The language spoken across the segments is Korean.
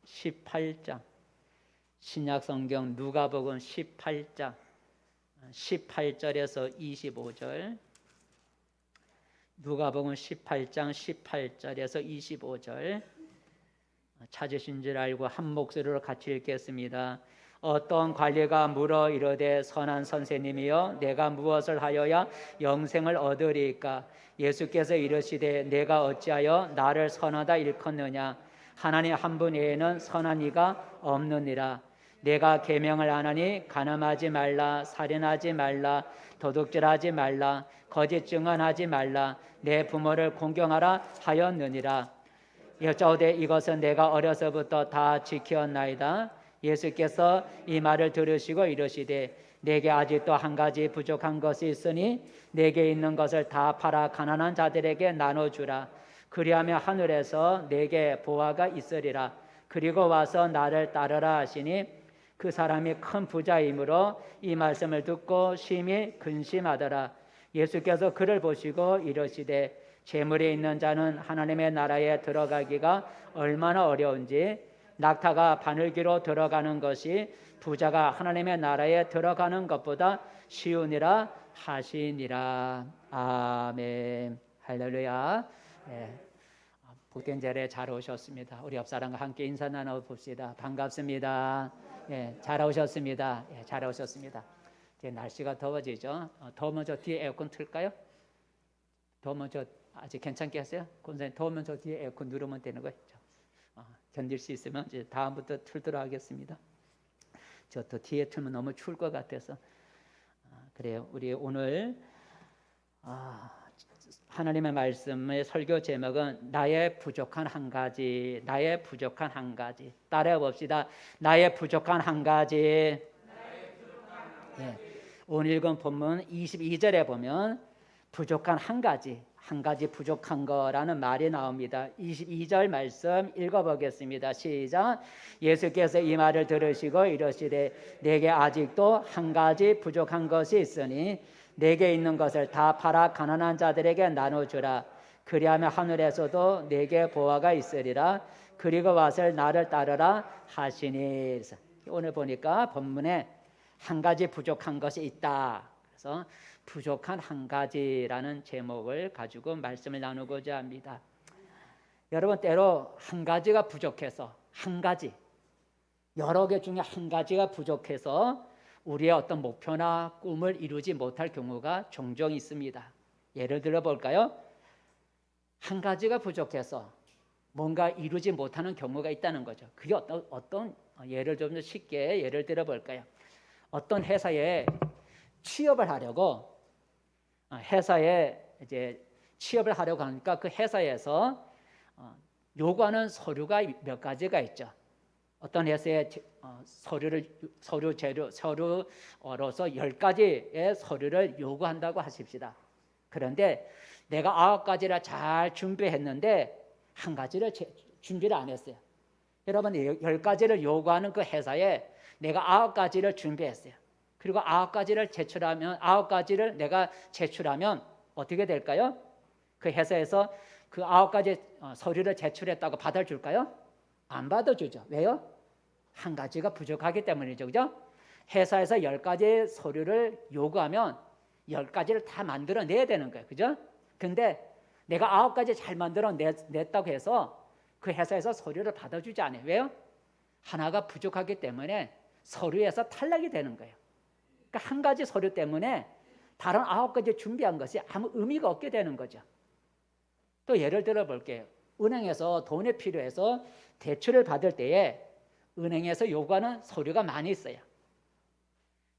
18장, 신약성경 누가복음 18장 18절에서 25절, 누가복음 18장 18절에서 25절 찾으신 줄 알고 한 목소리로 같이 읽겠습니다. 어떤 관리가 물어 이르되 선한 선생님이여 내가 무엇을 하여야 영생을 얻으리까? 예수께서 이르시되 내가 어찌하여 나를 선하다 일컫느냐? 하나님 한 분 외에는 선한 이가 없느니라. 내가 계명을 안 하니 간음하지 말라, 살인하지 말라, 도둑질하지 말라, 거짓 증언하지 말라, 내 부모를 공경하라 하였느니라. 여짜오되 이것은 내가 어려서부터 다 지켰나이다. 예수께서 이 말을 들으시고 이르시되 내게 아직도 한 가지 부족한 것이 있으니 내게 있는 것을 다 팔아 가난한 자들에게 나눠주라. 그리하면 하늘에서 내게 보화가 있으리라. 그리고 와서 나를 따르라 하시니 그 사람이 큰 부자이므로 이 말씀을 듣고 심히 근심하더라. 예수께서 그를 보시고 이르시되 재물이 있는 자는 하나님의 나라에 들어가기가 얼마나 어려운지 낙타가 바늘기로 들어가는 것이 부자가 하나님의 나라에 들어가는 것보다 쉬우니라 하시니라. 아멘. 할렐루야. 네. 복된 자리에 잘 오셨습니다. 우리 옆 사람과 함께 인사 나눠 봅시다. 반갑습니다. 예, 잘 오셨습니다. 예, 잘 오셨습니다. 이제 날씨가 더워지죠. 더우면 저 뒤에 에어컨 틀까요? 더우면 저 아직 괜찮겠어요? 권사님 더우면 저 뒤에 에어컨 누르면 되는 거죠. 견딜 수 있으면 이제 다음부터 틀도록 하겠습니다. 저 또 뒤에 틀면 너무 추울 것 같아서. 그래요. 우리 오늘 하나님의 말씀의 설교 제목은 나의 부족한 한 가지, 나의 부족한 한 가지. 따라해 봅시다. 나의 부족한 한 가지. 예. 오늘 읽은 본문 22절에 보면 부족한 한 가지 부족한 거라는 말이 나옵니다. 22절 말씀 읽어보겠습니다. 시작. 예수께서 이 말을 들으시고 이르시되 내게 아직도 한 가지 부족한 것이 있으니 내게 있는 것을 다 팔아 가난한 자들에게 나눠주라. 그리하면 하늘에서도 내게 보화가 있으리라. 그리고 와서 나를 따르라 하시니. 오늘 보니까 본문에 한 가지 부족한 것이 있다. 그래서 부족한 한 가지라는 제목을 가지고 말씀을 나누고자 합니다. 여러분 때로 한 가지가 부족해서 한 가지 여러 개 중에 한 가지가 부족해서 우리의 어떤 목표나 꿈을 이루지 못할 경우가 종종 있습니다. 예를 들어 볼까요? 한 가지가 부족해서 뭔가 이루지 못하는 경우가 있다는 거죠. 그게 어떤 예를 좀 쉽게 예를 들어 볼까요? 어떤 회사에 취업을 하려고 회사에 이제 취업을 하려고 하니까 그 회사에서 요구하는 서류가 몇 가지가 있죠. 어떤 회사에 서류로서 10가지의 서류를 요구한다고 하십시다. 그런데 내가 9가지를 잘 준비했는데 한 가지를 준비를 안 했어요. 여러분 10가지를 요구하는 그 회사에 내가 9가지를 준비했어요. 그리고 9가지를 내가 제출하면 어떻게 될까요? 그 회사에서 그 9가지 서류를 제출했다고 받아줄까요? 안 받아주죠. 왜요? 한 가지가 부족하기 때문이죠. 그죠? 회사에서 10가지 서류를 요구하면 10가지를 다 만들어내야 되는 거예요. 그죠? 근데 내가 9가지 잘 만들어냈다고 해서 그 회사에서 서류를 받아주지 않아요. 왜요? 하나가 부족하기 때문에 서류에서 탈락이 되는 거예요. 그러니까 한 가지 서류 때문에 다른 9가지 준비한 것이 아무 의미가 없게 되는 거죠. 또 예를 들어 볼게요. 은행에서 돈이 필요해서 대출을 받을 때에 은행에서 요구하는 서류가 많이 있어요.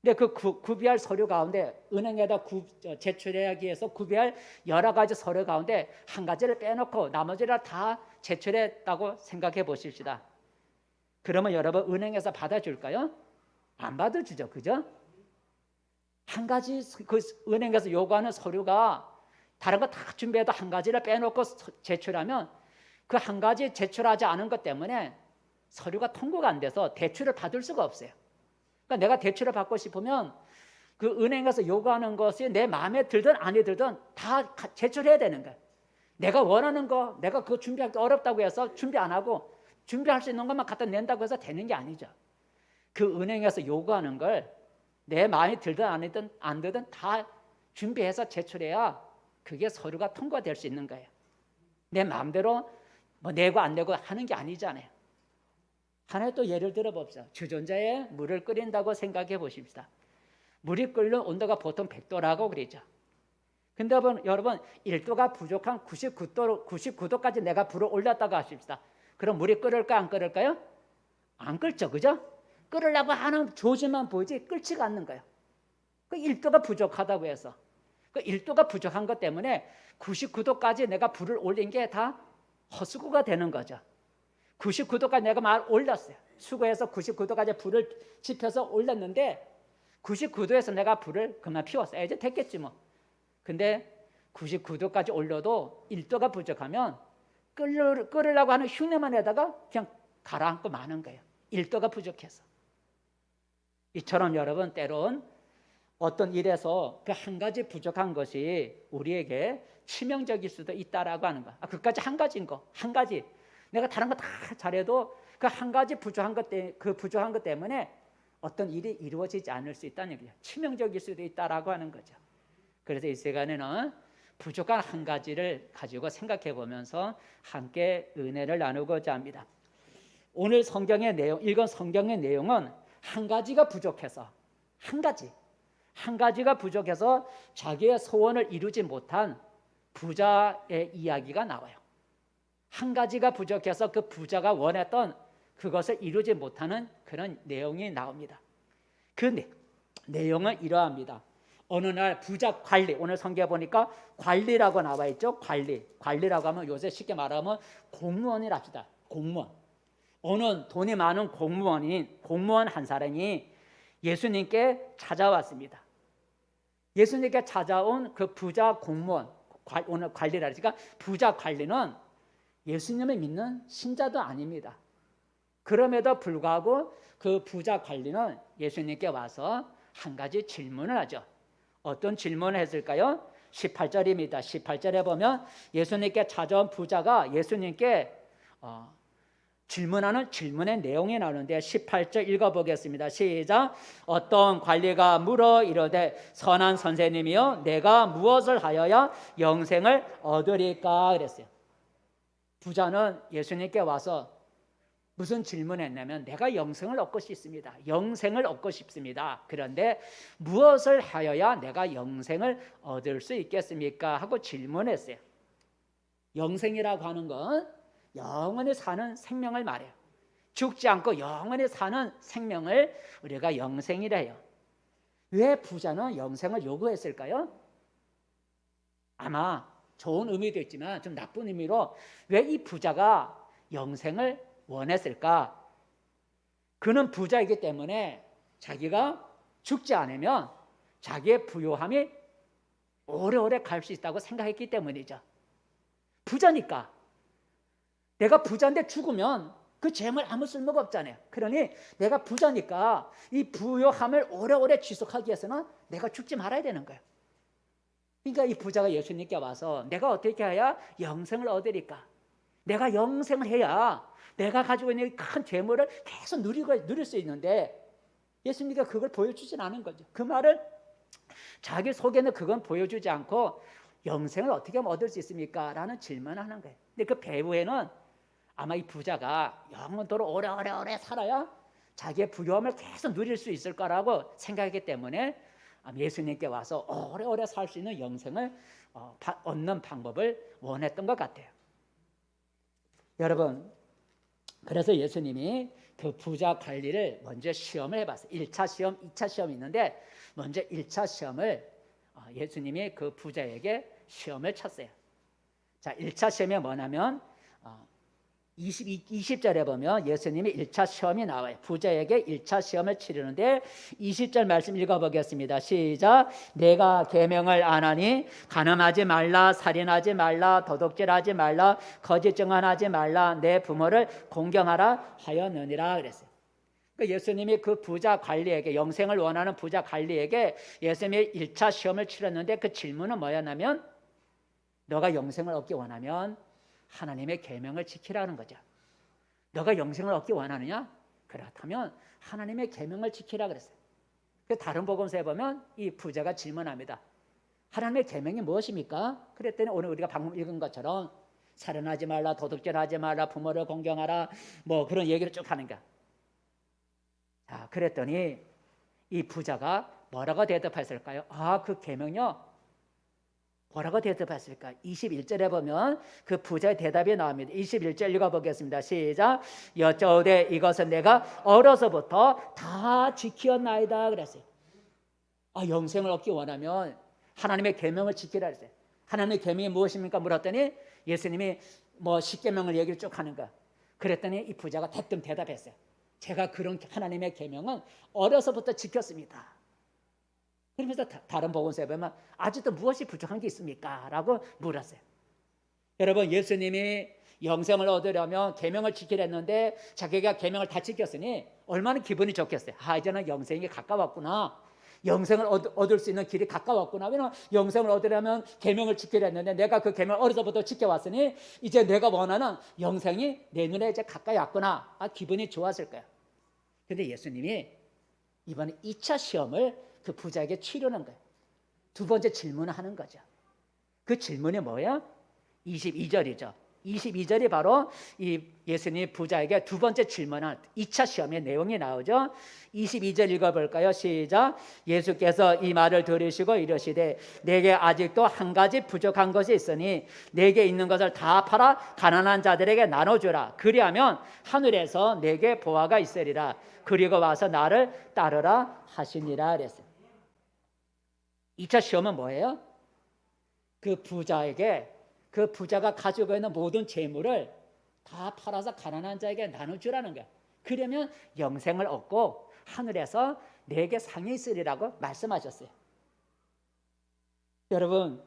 근데 그 구비할 서류 가운데 은행에다 제출하기 위해서 구비할 여러 가지 서류 가운데 한 가지를 빼놓고 나머지를 다 제출했다고 생각해 보십시다. 그러면 여러분 은행에서 받아줄까요? 안 받아주죠. 그죠? 한 가지 그 은행에서 요구하는 서류가 다른 거 다 준비해도 한 가지를 빼놓고 제출하면 그 한 가지 제출하지 않은 것 때문에 서류가 통과가 안 돼서 대출을 받을 수가 없어요. 그러니까 내가 대출을 받고 싶으면 그 은행에서 요구하는 것이 내 마음에 들든 아니 들든 다 제출해야 되는 거예요. 내가 원하는 거, 내가 그거 준비하기 어렵다고 해서 준비 안 하고 준비할 수 있는 것만 갖다 낸다고 해서 되는 게 아니죠. 그 은행에서 요구하는 걸 내 마음에 들든 안 들든 다 준비해서 제출해야 그게 서류가 통과될 수 있는 거예요. 내 마음대로 뭐 내고 안 내고 하는 게 아니잖아요. 하나의 또 예를 들어 봅시다. 주전자에 물을 끓인다고 생각해 보십시다. 물이 끓는 온도가 보통 100도라고 그러죠. 근데 여러분 1도가 부족한 99도까지 내가 불을 올렸다고 하십시다. 그럼 물이 끓을까 안 끓을까요? 안 끓죠, 그죠? 끓으려고 하는 조짐만 보이지 끓지가 않는 거예요. 그 1도가 부족하다고 해서 그 1도가 부족한 것 때문에 99도까지 내가 불을 올린 게 다 헛수고가 되는 거죠. 99도까지 내가 막 올렸어요. 수고해서 99도까지 불을 지펴서 올렸는데 99도에서 내가 불을 그만 피웠어요. 이제 됐겠지 뭐. 근데 99도까지 올려도 1도가 부족하면 끓으려고 하는 흉내만 내다가 그냥 가라앉고 마는 거예요. 1도가 부족해서. 이처럼 여러분 때론 어떤 일에서 그 한 가지 부족한 것이 우리에게 치명적일 수도 있다라고 하는 거야. 그까지 한 가지인 거, 한 가지. 내가 다른 거 다 잘해도 그 한 가지 부족한 것 때문에 어떤 일이 이루어지지 않을 수 있다는 얘기예요. 치명적일 수도 있다라고 하는 거죠. 그래서 이 시간에는 부족한 한 가지를 가지고 생각해 보면서 함께 은혜를 나누고자 합니다. 오늘 읽은 성경의 내용은 한 가지가 부족해서 한 가지가 부족해서 자기의 소원을 이루지 못한 부자의 이야기가 나와요. 한 가지가 부족해서 그 부자가 원했던 그것을 이루지 못하는 그런 내용이 나옵니다. 그 내용은 이러합니다. 어느 날 부자 관리, 오늘 성경에 보니까 관리라고 나와 있죠. 관리라고 하면 요새 쉽게 말하면 공무원이랍시다. 공무원. 어느 돈이 많은 공무원 한 사람이 예수님께 찾아왔습니다. 예수님께 찾아온 그 부자 공무원, 오늘 관리라 그러니까 부자 관리는 예수님을 믿는 신자도 아닙니다. 그럼에도 불구하고 그 부자 관리는 예수님께 와서 한 가지 질문을 하죠. 어떤 질문을 했을까요? 18절입니다. 18절에 보면 예수님께 찾아온 부자가 예수님께 질문하는 질문의 내용이 나오는데 18절 읽어보겠습니다. 시작. 어떤 관리가 물어 이르되 선한 선생님이여 내가 무엇을 하여야 영생을 얻으리까 그랬어요. 부자는 예수님께 와서 무슨 질문했냐면 내가 영생을 얻고 싶습니다. 영생을 얻고 싶습니다. 그런데 무엇을 하여야 내가 영생을 얻을 수 있겠습니까? 하고 질문했어요. 영생이라고 하는 건 영원히 사는 생명을 말해요. 죽지 않고 영원히 사는 생명을 우리가 영생이라 해요. 왜 부자는 영생을 요구했을까요? 아마 좋은 의미도 있지만 좀 나쁜 의미로 왜 이 부자가 영생을 원했을까? 그는 부자이기 때문에 자기가 죽지 않으면 자기의 부요함이 오래오래 갈 수 있다고 생각했기 때문이죠. 부자니까. 내가 부자인데 죽으면 그 재물 아무 쓸모가 없잖아요. 그러니 내가 부자니까 이 부요함을 오래오래 지속하기 위해서는 내가 죽지 말아야 되는 거예요. 그러니까 이 부자가 예수님께 와서 내가 어떻게 해야 영생을 얻으리까? 내가 영생을 해야 내가 가지고 있는 큰 재물을 계속 누릴 수 있는데 예수님께서 그걸 보여주진 않은 거죠. 그 말을 자기 속에는 그건 보여주지 않고 영생을 어떻게 하면 얻을 수 있습니까? 라는 질문을 하는 거예요. 근데 그 배후에는 아마 이 부자가 영원토록 오래 살아야 자기의 부요함을 계속 누릴 수 있을 거라고 생각했기 때문에 예수님께 와서 오래오래 살 수 있는 영생을 얻는 방법을 원했던 것 같아요. 여러분, 그래서 예수님이 그 부자 관리를 먼저 시험을 해봤어요. 1차 시험, 2차 시험이 있는데 먼저 1차 시험을 예수님이 그 부자에게 시험을 쳤어요. 자, 1차 시험이 뭐냐면 20절에 보면 예수님이 1차 시험이 나와요. 부자에게 1차 시험을 치르는데 20절 말씀 읽어보겠습니다. 시작. 내가 계명을 안 하니 간음하지 말라, 살인하지 말라, 도둑질하지 말라, 거짓 증언하지 말라, 내 부모를 공경하라 하였느니라 그랬어요. 그러니까 예수님이 그 부자 관리에게, 영생을 원하는 부자 관리에게 예수님이 1차 시험을 치렀는데 그 질문은 뭐였냐면 너가 영생을 얻기 원하면 하나님의 계명을 지키라는 거죠. 너가 영생을 얻기 원하느냐? 그렇다면 하나님의 계명을 지키라 그랬어요. 다른 복음서에 보면 이 부자가 질문합니다. 하나님의 계명이 무엇입니까? 그랬더니 오늘 우리가 방금 읽은 것처럼 살인하지 말라, 도둑질하지 말라, 부모를 공경하라, 뭐 그런 얘기를 쭉 하는 거야. 자, 그랬더니 이 부자가 뭐라고 대답했을까요? 그 계명요. 뭐라고 대답했을까? 21절에 보면 그 부자의 대답이 나옵니다. 21절 읽어보겠습니다. 시작. 여쭤오되 이것은 내가 어려서부터 다 지키었나이다 그랬어요. 영생을 얻기 원하면 하나님의 계명을 지키라 그랬어요. 하나님의 계명이 무엇입니까? 물었더니 예수님이 뭐 10계명을 얘기를 쭉 하는 거야. 그랬더니 이 부자가 대뜸 대답했어요. 제가 그런 하나님의 계명은 어려서부터 지켰습니다. 그러면서 다른 복음서에 보면 아직도 무엇이 부족한 게 있습니까? 라고 물었어요. 여러분, 예수님이 영생을 얻으려면 계명을 지키려 했는데 자기가 계명을 다 지켰으니 얼마나 기분이 좋겠어요. 이제는 영생이 가까웠구나. 영생을 얻을 수 있는 길이 가까웠구나. 왜냐하면 영생을 얻으려면 계명을 지키려 했는데 내가 그 계명을 어려서부터 지켜왔으니 이제 내가 원하는 영생이 내 눈에 이제 가까이 왔구나. 기분이 좋았을 거야. 근데 예수님이 이번에 2차 시험을 그 부자에게 치르는 거예요. 두 번째 질문을 하는 거죠. 그 질문이 뭐예요? 22절이죠. 22절이 바로 이 예수님 부자에게 두 번째 질문한 2차 시험의 내용이 나오죠. 22절 읽어볼까요? 시작. 예수께서 이 말을 들으시고 이르시되 내게 아직도 한 가지 부족한 것이 있으니 내게 있는 것을 다 팔아 가난한 자들에게 나눠주라. 그리하면 하늘에서 내게 보화가 있으리라. 그리고 와서 나를 따르라 하시니라 그랬어요. 2차 시험은 뭐예요? 그 부자가 가지고 있는 모든 재물을 다 팔아서 가난한 자에게 나눠주라는 거야. 그러면 영생을 얻고 하늘에서 내게 상이 있으리라고 말씀하셨어요. 여러분,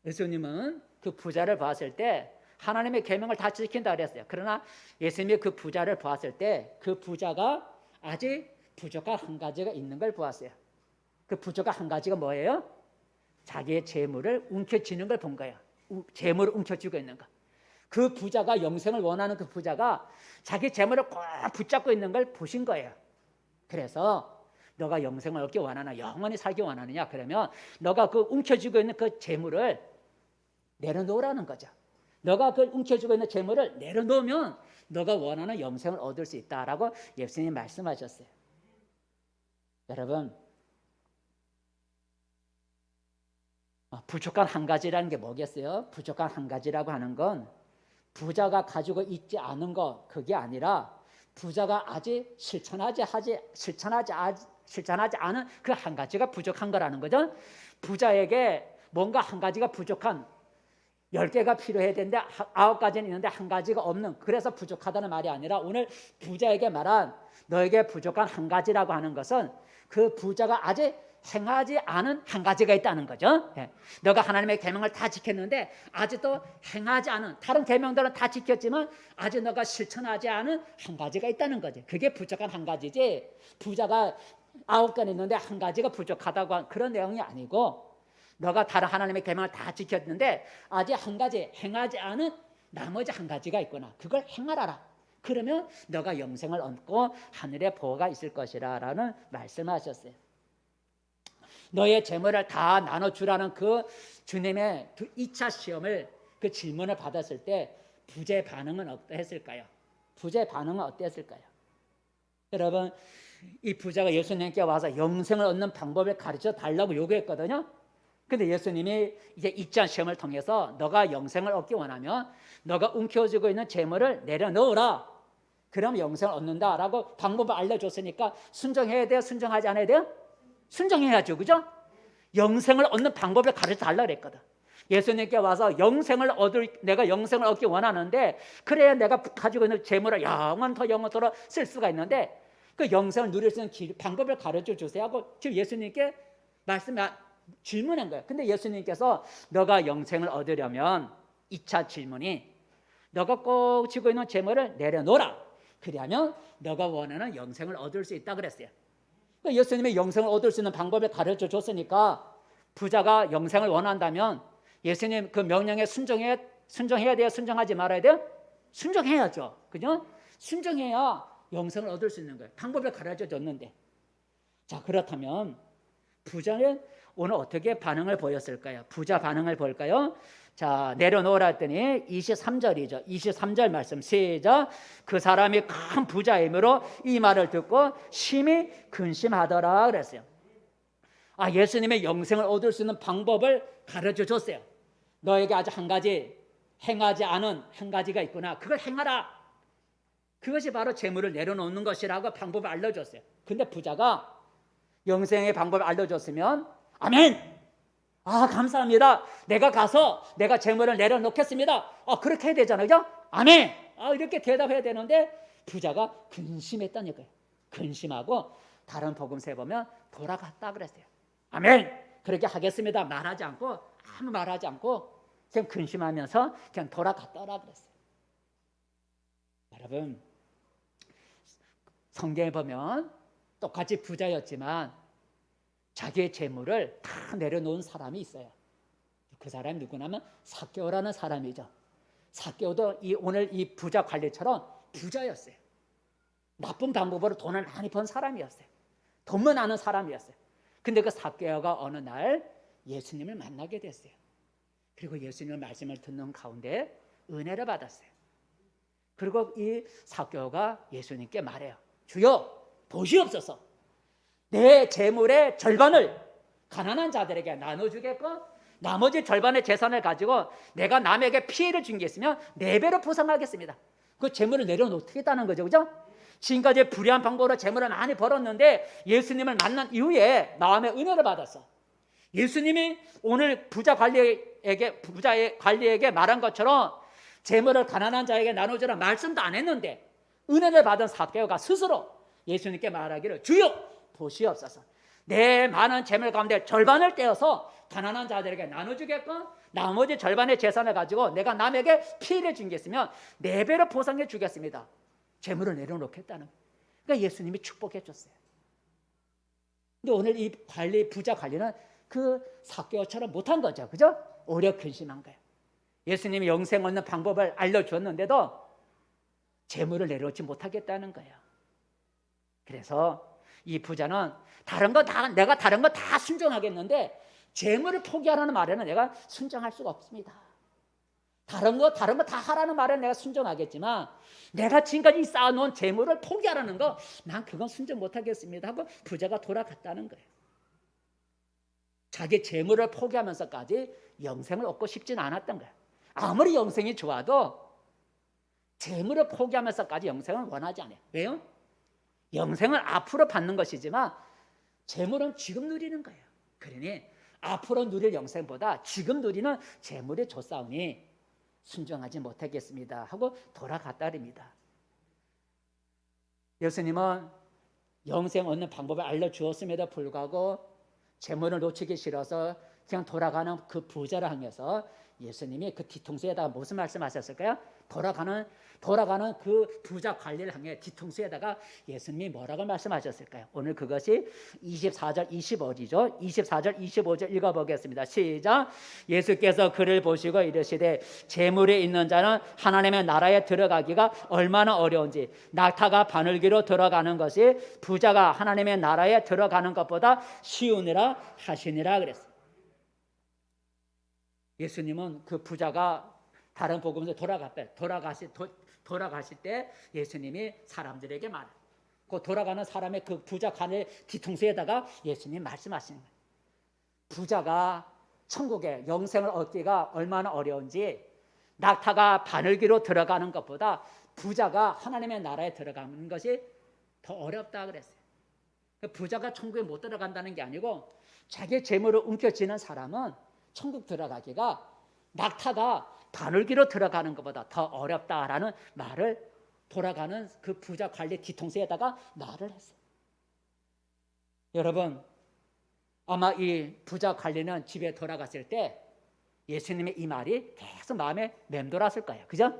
예수님은 그 부자를 보았을 때 하나님의 계명을 다 지킨다 그랬어요. 그러나 예수님이 그 부자를 보았을 때 그 부자가 아직 부족한 한 가지가 있는 걸 보았어요. 그 부족한 한 가지가 뭐예요? 자기의 재물을 움켜쥐는 걸 본 거예요. 재물을 움켜쥐고 있는 거. 그 부자가 영생을 원하는 그 부자가 자기 재물을 꼭 붙잡고 있는 걸 보신 거예요. 그래서 너가 영생을 얻기 원하나, 영원히 살기 원하느냐? 그러면 너가 그 움켜쥐고 있는 그 재물을 내려놓으라는 거죠. 너가 그 움켜쥐고 있는 재물을 내려놓으면 너가 원하는 영생을 얻을 수 있다라고 예수님이 말씀하셨어요. 여러분, 부족한 한 가지라는 게 뭐겠어요? 부족한 한 가지라고 하는 건 부자가 가지고 있지 않은 거, 그게 아니라 부자가 아직 실천하지 않은 그 한 가지가 부족한 거라는 거죠. 부자에게 뭔가 한 가지가 부족한 10개가 필요해야 되는데 9가지는 있는데 한 가지가 없는, 그래서 부족하다는 말이 아니라 오늘 부자에게 말한 너에게 부족한 한 가지라고 하는 것은 그 부자가 아직 행하지 않은 한 가지가 있다는 거죠. 너가 하나님의 계명을 다 지켰는데 아직도 행하지 않은, 다른 계명들은 다 지켰지만 아직 너가 실천하지 않은 한 가지가 있다는 거죠. 그게 부족한 한 가지지, 부자가 9건 있는데 한 가지가 부족하다고 한 그런 내용이 아니고, 너가 다른 하나님의 계명을 다 지켰는데 아직 한 가지 행하지 않은 나머지 한 가지가 있구나. 그걸 행하라. 그러면 너가 영생을 얻고 하늘의 보호가 있을 것이라 라는 말씀하셨어요. 너의 재물을 다 나눠주라는 그 주님의 2차 시험을, 그 질문을 받았을 때 부자의 반응은 어땠을까요? 부자의 반응은 어땠을까요? 여러분, 이 부자가 예수님께 와서 영생을 얻는 방법을 가르쳐 달라고 요구했거든요. 근데 예수님이 이제 2차 시험을 통해서 너가 영생을 얻기 원하면 너가 움켜쥐고 있는 재물을 내려놓으라. 그럼 영생을 얻는다라고 방법을 알려줬으니까 순종해야 돼요? 순종하지 않아야 돼요? 순종해야죠. 그죠? 영생을 얻는 방법을 가르쳐 달라 그랬거든. 예수님께 와서 내가 영생을 얻기 원하는데 그래야 내가 가지고 있는 재물을 영원토록 쓸 수가 있는데 그 영생을 누릴 수 있는 방법을 가르쳐 주세요 하고 지금 예수님께 질문한 거예요. 근데 예수님께서 너가 영생을 얻으려면 2차 질문이 너가 꼭 쥐고 있는 재물을 내려놓으라. 그러면 너가 원하는 영생을 얻을 수 있다 그랬어요. 그러니까 예수님이 영생을 얻을 수 있는 방법을 가르쳐 줬으니까 부자가 영생을 원한다면 예수님 그 명령에 순종해야 돼요? 순종하지 말아야 돼요? 순종해야죠. 그죠? 순종해야 영생을 얻을 수 있는 거예요. 방법을 가르쳐 줬는데. 자, 그렇다면 부자는 오늘 어떻게 반응을 보였을까요? 부자 반응을 볼까요? 자, 내려놓으라 했더니 23절이죠. 23절 말씀 시작. 그 사람이 큰 부자이므로 이 말을 듣고 심히 근심하더라 그랬어요. 예수님의 영생을 얻을 수 있는 방법을 가르쳐 줬어요. 너에게 아주 한 가지 행하지 않은 한 가지가 있구나. 그걸 행하라. 그것이 바로 재물을 내려놓는 것이라고 방법을 알려줬어요. 근데 부자가 영생의 방법을 알려줬으면 아멘. 감사합니다. 내가 가서 내가 재물을 내려놓겠습니다. 그렇게 해야 되잖아요. 그죠? 아멘. 이렇게 대답해야 되는데 부자가 근심했다는 거예요. 근심하고 다른 복음서에 보면 돌아갔다 그랬어요. 아멘. 그렇게 하겠습니다. 말하지 않고 아무 말하지 않고 그냥 근심하면서 그냥 돌아갔더라 그랬어요. 여러분, 성경에 보면 똑같이 부자였지만 자기의 재물을 다 내려놓은 사람이 있어요. 그 사람이 누구냐면 삭개오라는 사람이죠. 삭개오도 오늘 이 부자 관리처럼 부자였어요. 나쁜 방법으로 돈을 많이 번 사람이었어요. 돈만 아는 사람이었어요. 근데 그 삭개오가 어느 날 예수님을 만나게 됐어요. 그리고 예수님의 말씀을 듣는 가운데 은혜를 받았어요. 그리고 이 삭개오가 예수님께 말해요. 주여, 보시옵소서. 내 재물의 절반을 가난한 자들에게 나눠주겠고 나머지 절반의 재산을 가지고 내가 남에게 피해를 준 게 있으면 4배로 보상하겠습니다. 그 재물을 내려놓겠다는 거죠. 그죠? 지금까지 불의한 방법으로 재물을 많이 벌었는데 예수님을 만난 이후에 마음의 은혜를 받았어. 예수님이 오늘 부자의 관리에게 말한 것처럼 재물을 가난한 자에게 나눠주라 말씀도 안 했는데 은혜를 받은 삭개오가 스스로 예수님께 말하기를 주여 보시옵소서. 내 많은 재물 가운데 절반을 떼어서 가난한 자들에게 나눠주겠고 나머지 절반의 재산을 가지고 내가 남에게 피해를 준 게 있으면 4배로 보상해 주겠습니다. 재물을 내려놓겠다는. 그러니까 예수님이 축복해 줬어요. 근데 오늘 이 부자 관리는 그 삭개오처럼 못한 거죠. 그죠? 오히려 근심한 거예요. 예수님이 영생 얻는 방법을 알려줬는데도 재물을 내려놓지 못하겠다는 거예요. 그래서 이 부자는 내가 다른 거 다 순종하겠는데 재물을 포기하라는 말에는 내가 순종할 수가 없습니다. 다른 거 다 하라는 말에는 내가 순종하겠지만 내가 지금까지 쌓아놓은 재물을 포기하라는 거 난 그건 순종 못하겠습니다 하고 부자가 돌아갔다는 거예요. 자기 재물을 포기하면서까지 영생을 얻고 싶지는 않았던 거예요. 아무리 영생이 좋아도 재물을 포기하면서까지 영생을 원하지 않아요. 왜요? 영생은 앞으로 받는 것이지만 재물은 지금 누리는 거예요. 그러니 앞으로 누릴 영생보다 지금 누리는 재물의 조싸움이 순종하지 못하겠습니다 하고 돌아갔다랍니다. 예수님은 영생 얻는 방법을 알려주었음에도 불구하고 재물을 놓치기 싫어서 그냥 돌아가는 그 부자를 향해서 예수님이 그 뒤통수에다가 무슨 말씀하셨을까요? 돌아가는 그 부자 관리를 향해 뒤통수에다가 예수님이 뭐라고 말씀하셨을까요? 오늘 그것이 24절 25절이죠. 24절 25절 읽어보겠습니다. 시작. 예수께서 그를 보시고 이르시되 재물이 있는 자는 하나님의 나라에 들어가기가 얼마나 어려운지 낙타가 바늘기로 들어가는 것이 부자가 하나님의 나라에 들어가는 것보다 쉬우니라 하시니라 그랬어요. 예수님은 그 부자가 다른 복음에서 돌아가실 때 예수님이 사람들에게 말해요. 그 돌아가는 사람의 그 부자 관의 뒤통수에다가 예수님 말씀하시는 거예요. 부자가 천국에 영생을 얻기가 얼마나 어려운지 낙타가 바늘기로 들어가는 것보다 부자가 하나님의 나라에 들어가는 것이 더 어렵다 그랬어요. 부자가 천국에 못 들어간다는 게 아니고 자기의 재물을 움켜쥐는 사람은 천국 들어가기가 낙타가 바늘기로 들어가는 것보다 더 어렵다라는 말을 돌아가는 그 부자 관리 뒤통수에다가 말을 했어요. 여러분, 아마 이 부자 관리는 집에 돌아갔을 때 예수님의 이 말이 계속 마음에 맴돌았을 거예요. 그죠?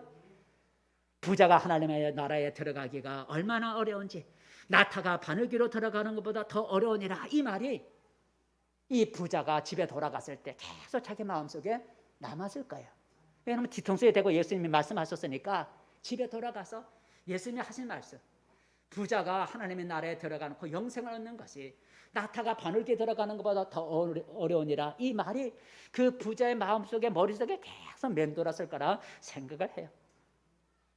부자가 하나님의 나라에 들어가기가 얼마나 어려운지 낙타가 바늘기로 들어가는 것보다 더 어려우니라 이 말이 이 부자가 집에 돌아갔을 때 계속 자기 마음속에 남았을 거예요. 왜냐하면 뒤통수에 대고 예수님이 말씀하셨으니까 집에 돌아가서 예수님이 하신 말씀, 부자가 하나님의 나라에 들어가는 그 영생을 얻는 것이 낙타가 바늘귀에 들어가는 것보다 더 어려우니라. 이 말이 그 부자의 마음속에 머릿속에 계속 맴돌았을 거라 생각을 해요.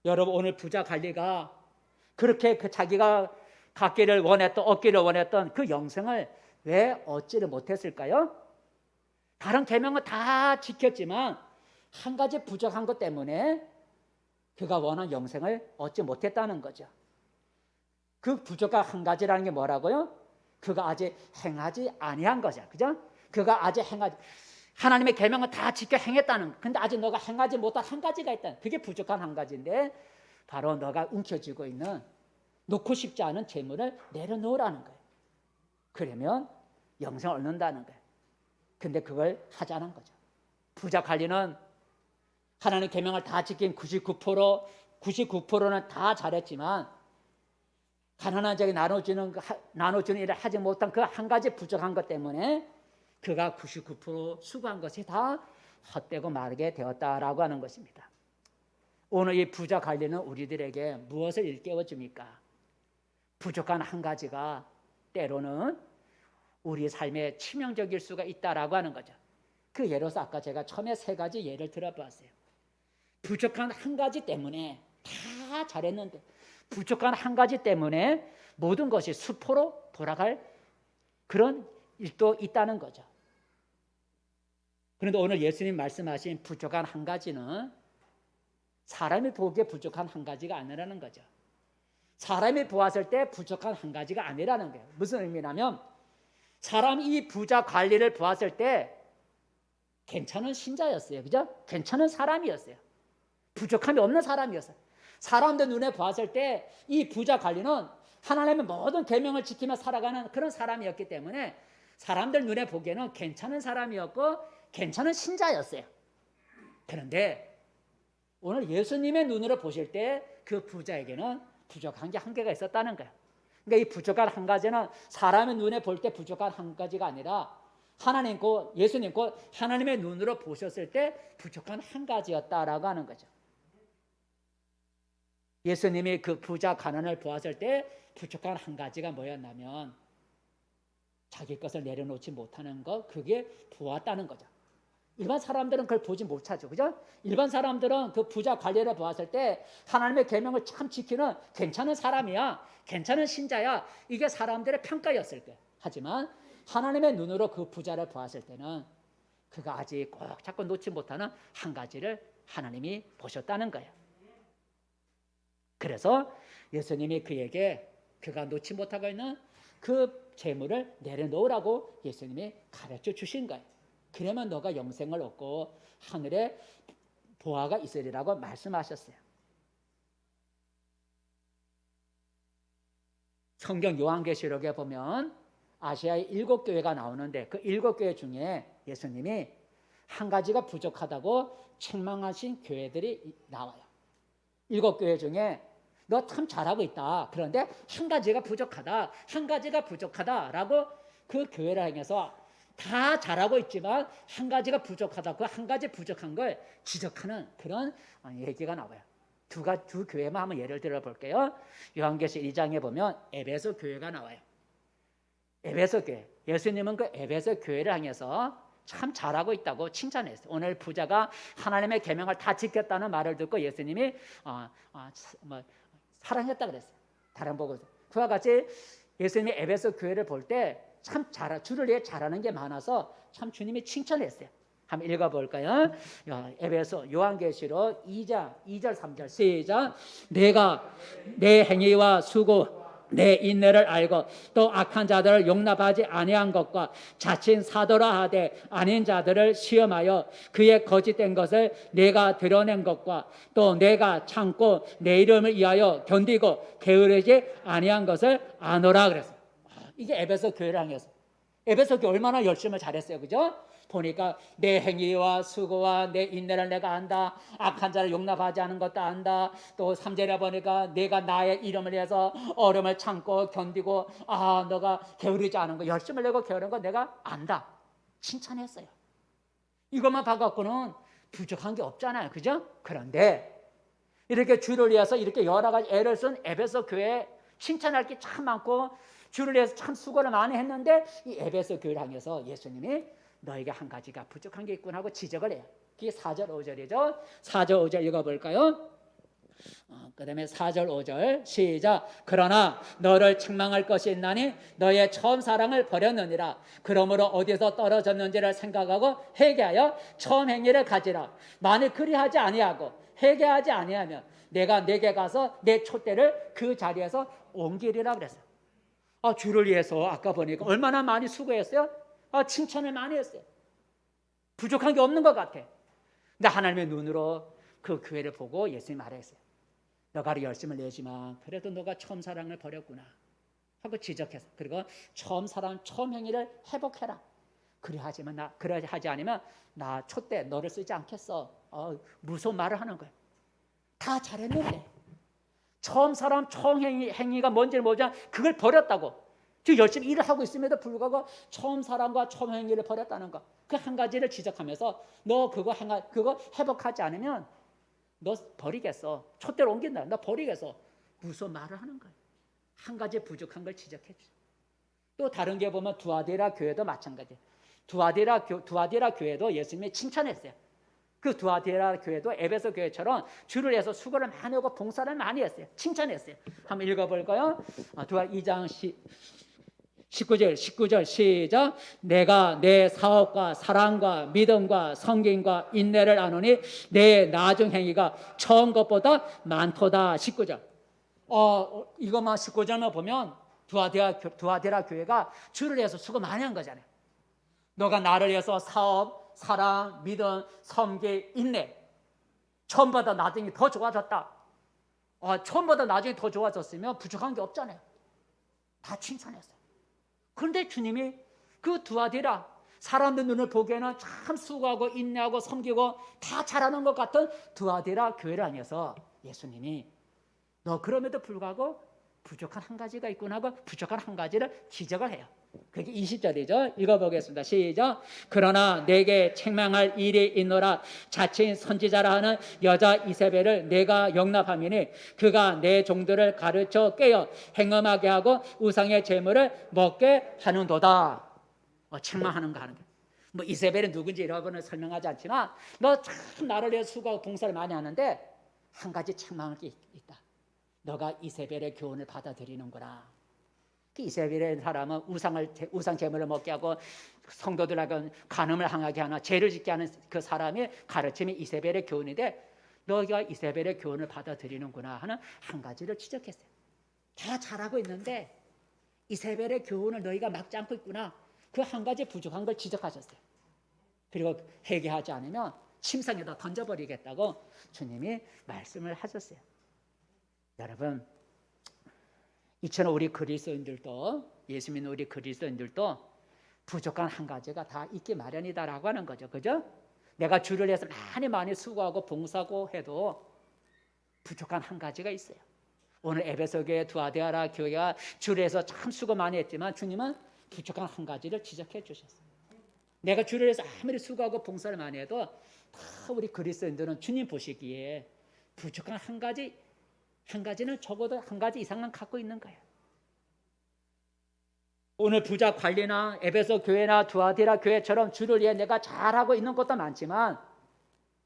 여러분, 오늘 부자 관리가 그렇게 그 자기가 갖기를 원했던, 얻기를 원했던 그 영생을 왜 얻지를 못했을까요? 다른 계명은 다 지켰지만 한 가지 부족한 것 때문에 그가 원한 영생을 얻지 못했다는 거죠. 그 부족한 한 가지라는 게 뭐라고요? 그가 아직 행하지 아니한 거죠. 그죠? 그가 아직 하나님의 계명은 다 지켜 행했다는, 근데 아직 너가 행하지 못한 한 가지가 있다. 그게 부족한 한 가지인데 바로 너가 움켜쥐고 있는 놓고 싶지 않은 재물을 내려놓으라는 거예요. 그러면 영생을 얻는다는 거예요. 근데 그걸 하지 않은 거죠. 부자 관리는 하나님 계명을 다 지킨 99%는 다 잘했지만 가난한 자에게 나눠주는 일을 하지 못한 그 한 가지 부족한 것 때문에 그가 99% 수고한 것이 다 헛되고 마르게 되었다라고 하는 것입니다. 오늘 이 부자 관리는 우리들에게 무엇을 일깨워줍니까? 부족한 한 가지가 때로는 우리 삶에 치명적일 수가 있다라고 하는 거죠. 그 예로서 아까 제가 처음에 3가지 예를 들어봤어요. 부족한 한 가지 때문에 다 잘했는데 부족한 한 가지 때문에 모든 것이 수포로 돌아갈 그런 일도 있다는 거죠. 그런데 오늘 예수님 말씀하신 부족한 한 가지는 사람이 보기에 부족한 한 가지가 아니라는 거죠. 사람이 보았을 때 부족한 한 가지가 아니라는 거예요. 무슨 의미냐면 사람이 이 부자 관리를 보았을 때 괜찮은 신자였어요. 그죠? 괜찮은 사람이었어요. 부족함이 없는 사람이었어요. 사람들 눈에 보았을 때 이 부자 관리는 하나님의 모든 계명을 지키며 살아가는 그런 사람이었기 때문에 사람들 눈에 보기에는 괜찮은 사람이었고 괜찮은 신자였어요. 그런데 오늘 예수님의 눈으로 보실 때 그 부자에게는 부족한 게 한계가 있었다는 거예요. 그러니까 이 부족한 한 가지는 사람의 눈에 볼 때 부족한 한 가지가 아니라 예수님 곧 하나님의 눈으로 보셨을 때 부족한 한 가지였다라고 하는 거죠. 예수님이 그 부자 가난을 보았을 때 부족한 한 가지가 뭐였냐면 자기 것을 내려놓지 못하는 것, 그게 보았다는 거죠. 일반 사람들은 그걸 보지 못하죠. 그죠? 일반 사람들은 그 부자 관리를 보았을 때 하나님의 계명을 참 지키는 괜찮은 사람이야, 괜찮은 신자야, 이게 사람들의 평가였을 거예요. 하지만 하나님의 눈으로 그 부자를 보았을 때는 그가 아직 꼭 자꾸 놓지 못하는 한 가지를 하나님이 보셨다는 거예요. 그래서 예수님이 그에게 그가 놓지 못하고 있는 그 재물을 내려놓으라고 예수님이 가르쳐 주신 거예요. 그러면 너가 영생을 얻고 하늘에 보화가 있으리라고 말씀하셨어요. 성경 요한계시록에 보면 아시아의 7교회가 나오는데 그 7교회 중에 예수님이 한 가지가 부족하다고 책망하신 교회들이 나와요. 7교회 중에 너 참 잘하고 있다. 그런데 한 가지가 부족하다라고 그 교회를 향해서 다 잘하고 있지만 한 가지가 부족하다. 그 한 가지 부족한 걸 지적하는 그런 얘기가 나와요. 두 교회만 한번 예를 들어 볼게요. 요한계시록 2장에 보면 에베소 교회가 나와요. 에베소 교회. 예수님은 그 에베소 교회를 향해서 참 잘하고 있다고 칭찬했어요. 오늘 부자가 하나님의 계명을 다 지켰다는 말을 듣고 예수님이 사랑했다 그랬어요. 다른 보고서. 그와 같이 예수님이 에베소 교회를 볼 때 참 주를 위해 잘하는 게 많아서 참 주님이 칭찬했어요. 한번 읽어볼까요? 에베소 요한계시록 2장 2절 3절 시작. 내가 내 행위와 수고 내 인내를 알고 또 악한 자들을 용납하지 아니한 것과 자칭 사도라 하되 아닌 자들을 시험하여 그의 거짓된 것을 내가 드러낸 것과 또 내가 참고 내 이름을 위하여 견디고 게으르지 아니한 것을 아노라 그랬어요. 이게 에베소 교회를 향해서. 에베소 교회 얼마나 열심히 잘했어요. 그죠? 보니까 내 행위와 수고와 내 인내를 내가 안다. 악한 자를 용납하지 않은 것도 안다. 또 3절에 보니까 내가 나의 이름을 위해서 어려움을 참고 견디고 너가 게으르지 않은 거 열심을 내고 게으른 거 내가 안다. 칭찬했어요. 이것만 봐갖고는 부족한 게 없잖아요. 그죠? 그런데 이렇게 주를 위해서 이렇게 여러 가지 애를 쓴 에베소 교회 칭찬할 게 참 많고 주를 위해서 참 수고를 많이 했는데 이 에베소 교회를 향해서 예수님이 너에게 한 가지가 부족한 게 있구나 하고 지적을 해요. 그게 4절 5절이죠. 4절 5절 읽어볼까요? 그 다음에 4절 5절 시작. 그러나 너를 책망할 것이 있나니 너의 처음 사랑을 버렸느니라. 그러므로 어디서 떨어졌는지를 생각하고 회개하여 처음 행위를 가지라. 만일 그리하지 아니하고 회개하지 아니하면 내가 내게 가서 내 촛대를 그 자리에서 옮기리라 그랬어요. 주를 위해서 아까 보니까 얼마나 많이 수고했어요. 칭찬을 많이 했어요. 부족한 게 없는 것 같아. 근데 하나님의 눈으로 그 교회를 보고 예수님이 말했어요. 너가 열심을 내지만 그래도 너가 처음 사랑을 버렸구나 하고 지적해서, 그리고 처음 사랑 처음 행위를 회복해라. 그러하지 않으면 나 촛대 너를 쓰지 않겠어. 무서운 말을 하는 거예요. 다 잘했는데 처음 사람 처음 행위가 뭔지를 모르지만 그걸 버렸다고. 지금 열심히 일을 하고 있음에도 불구하고 처음 사람과 처음 행위를 버렸다는 거, 그 한 가지를 지적하면서 너 그거 회복하지 않으면 너 버리겠어. 촛대로 옮긴다. 너 버리겠어. 무슨 말을 하는 거예요. 한 가지 부족한 걸 지적해 주죠. 또 다른 게 보면 두아디라 교회도 마찬가지예요. 두아디라 교회도 예수님이 칭찬했어요. 그 두아디라 교회도 에베소 교회처럼 주를 위해서 수고를 많이 하고 봉사를 많이 했어요. 칭찬했어요. 한번 읽어볼까요? 두아 2장 19절 시작. 내가 내 사업과 사랑과 믿음과 성김과 인내를 아노니 내 나중 행위가 처음 것보다 많도다. 19절. 이것만 19절만 보면 두아디라 교회가 주를 위해서 수고 많이 한 거잖아요. 너가 나를 위해서 사업, 사랑, 믿음, 섬기, 인내 처음보다 나중에 더 좋아졌다. 처음보다 나중에 더 좋아졌으면 부족한 게 없잖아요. 다 칭찬했어요. 그런데 주님이 그 두아디라 사람들 눈을 보기에는 참 수고하고 인내하고 섬기고 다 잘하는 것 같은 두아디라 교회를 향해서 예수님이 너 그럼에도 불구하고 부족한 한 가지가 있구나 하고 부족한 한 가지를 지적을 해요. 그게 20절이죠. 읽어보겠습니다. 시작. 그러나 내게 책망할 일이 있노라. 자칭 선지자라 하는 여자 이세벨을 내가 영납함이니 그가 내 종들을 가르쳐 깨어 행음하게 하고 우상의 제물을 먹게 하는도다. 책망하는 거 하는 거. 뭐 이세벨은 누군지 여러분은 설명하지 않지만 너 참 나를 위해 수고하고 봉사를 많이 하는데 한 가지 책망할 게 있다. 너가 이세벨의 교훈을 받아들이는구나. 이세벨의 사람은 우상 제물을 먹게 하고 성도들하고 간음을 항하게 하나 죄를 짓게 하는 그 사람의 가르침이 이세벨의 교훈인데 너가 이세벨의 교훈을 받아들이는구나 하는 한 가지를 지적했어요. 다 잘하고 있는데 이세벨의 교훈을 너희가 막지 않고 있구나. 그 한 가지 부족한 걸 지적하셨어요. 그리고 회개하지 않으면 침상에다 던져버리겠다고 주님이 말씀을 하셨어요. 여러분, 이처럼 우리 그리스도인들도, 예수 믿는 우리 그리스도인들도 부족한 한 가지가 다 있기 마련이다라고 하는 거죠. 그죠? 내가 주를 위해서 많이 수고하고 봉사하고 해도 부족한 한 가지가 있어요. 오늘 에베소 교회 두아디라 교회가 주를 위해서 참 수고 많이 했지만 주님은 부족한 한 가지를 지적해 주셨어요. 내가 주를 위해서 아무리 수고하고 봉사를 많이 해도 다 우리 그리스도인들은 주님 보시기에 부족한 한 가지는 적어도 한 가지 이상은 갖고 있는 거예요. 오늘 부자 관리나 에베소 교회나 두아디라 교회처럼 주를 위해 내가 잘하고 있는 것도 많지만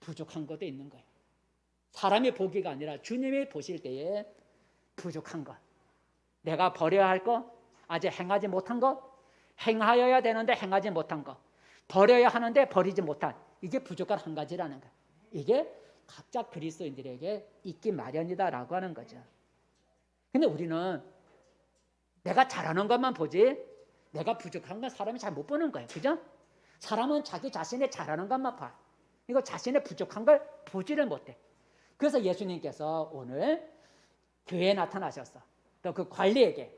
부족한 것도 있는 거예요. 사람이 보기가 아니라 주님이 보실 때에 부족한 것, 내가 버려야 할 것, 아직 행하지 못한 것, 행하여야 되는데 행하지 못한 것, 버려야 하는데 버리지 못한, 이게 부족한 한 가지라는 거예요. 이게 각자 그리스도인들에게 있기 마련이다라고 하는 거죠. 근데 우리는 내가 잘하는 것만 보지 내가 부족한 건 사람이 잘 못 보는 거예요. 그죠? 사람은 자기 자신의 잘하는 것만 봐. 이거 자신의 부족한 걸 보지를 못해. 그래서 예수님께서 오늘 교회에 나타나셨어. 또 그 관리에게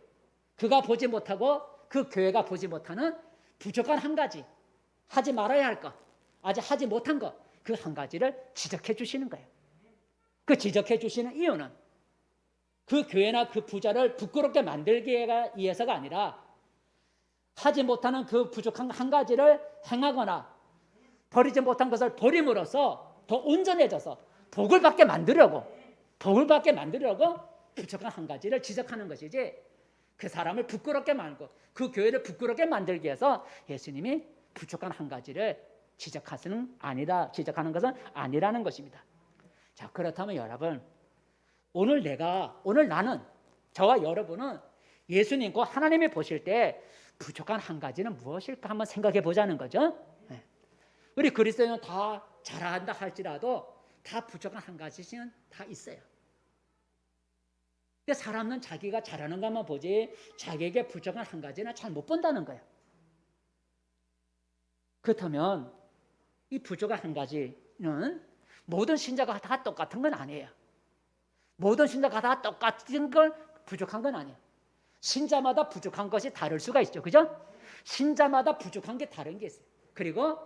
그가 보지 못하고 그 교회가 보지 못하는 부족한 한 가지, 하지 말아야 할 것, 아직 하지 못한 것, 그 한 가지를 지적해 주시는 거예요. 그 지적해 주시는 이유는 그 교회나 그 부자를 부끄럽게 만들기 위해서가 아니라 하지 못하는 그 부족한 한 가지를 행하거나 버리지 못한 것을 버림으로써 더 온전해져서 복을 받게 만들려고, 복을 받게 만들려고 부족한 한 가지를 지적하는 것이지, 그 사람을 부끄럽게 만들고 그 교회를 부끄럽게 만들기 위해서 예수님이 부족한 한 가지를 지적하는 것은 아니라는 것입니다. 자, 그렇다면 여러분, 오늘 나는, 저와 여러분은 예수님과 하나님이 보실 때 부족한 한 가지는 무엇일까 한번 생각해 보자는 거죠. 우리 그리스도인은 다 잘한다 할지라도 다 부족한 한 가지씩은 다 있어요. 근데 사람은 자기가 잘하는 것만 보지 자기에게 부족한 한 가지는 잘 못 본다는 거예요. 그렇다면 이 부족한 한 가지는 모든 신자가 다 똑같은 건 아니에요. 모든 신자가 다 똑같은 걸 부족한 건 아니에요. 신자마다 부족한 것이 다를 수가 있죠. 그죠? 신자마다 부족한 게 다른 게 있어요. 그리고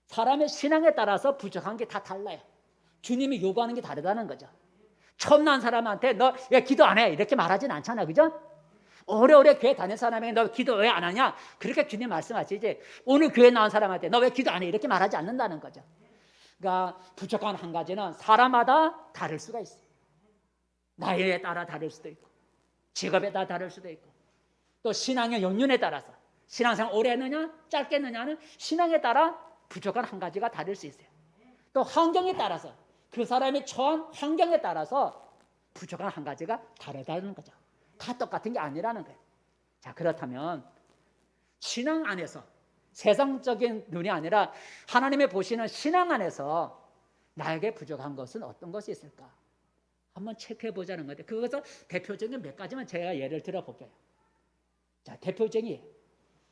사람의 신앙에 따라서 부족한 게 다 달라요. 주님이 요구하는 게 다르다는 거죠. 처음 난 사람한테 너 왜 기도 안 해? 이렇게 말하진 않잖아. 그죠? 오래오래 교회 다닌 사람에게 너 기도 왜 안 하냐? 그렇게 주님 말씀하시지, 오늘 교회 나온 사람한테 너 왜 기도 안 해? 이렇게 말하지 않는다는 거죠. 그러니까 부족한 한 가지는 사람마다 다를 수가 있어요. 나이에 따라 다를 수도 있고, 직업에 따라 다를 수도 있고, 또 신앙의 연륜에 따라서, 신앙생활 오래 했느냐 짧게 했느냐는 신앙에 따라 부족한 한 가지가 다를 수 있어요. 또 환경에 따라서, 그 사람이 처한 환경에 따라서 부족한 한 가지가 다르다는 거죠. 다 똑같은 게 아니라는 거예요. 자, 그렇다면 신앙 안에서, 세상적인 눈이 아니라 하나님의 보시는 신앙 안에서 나에게 부족한 것은 어떤 것이 있을까 한번 체크해 보자는 건데, 그것은 대표적인 몇 가지만 제가 예를 들어 볼게요. 자, 대표적인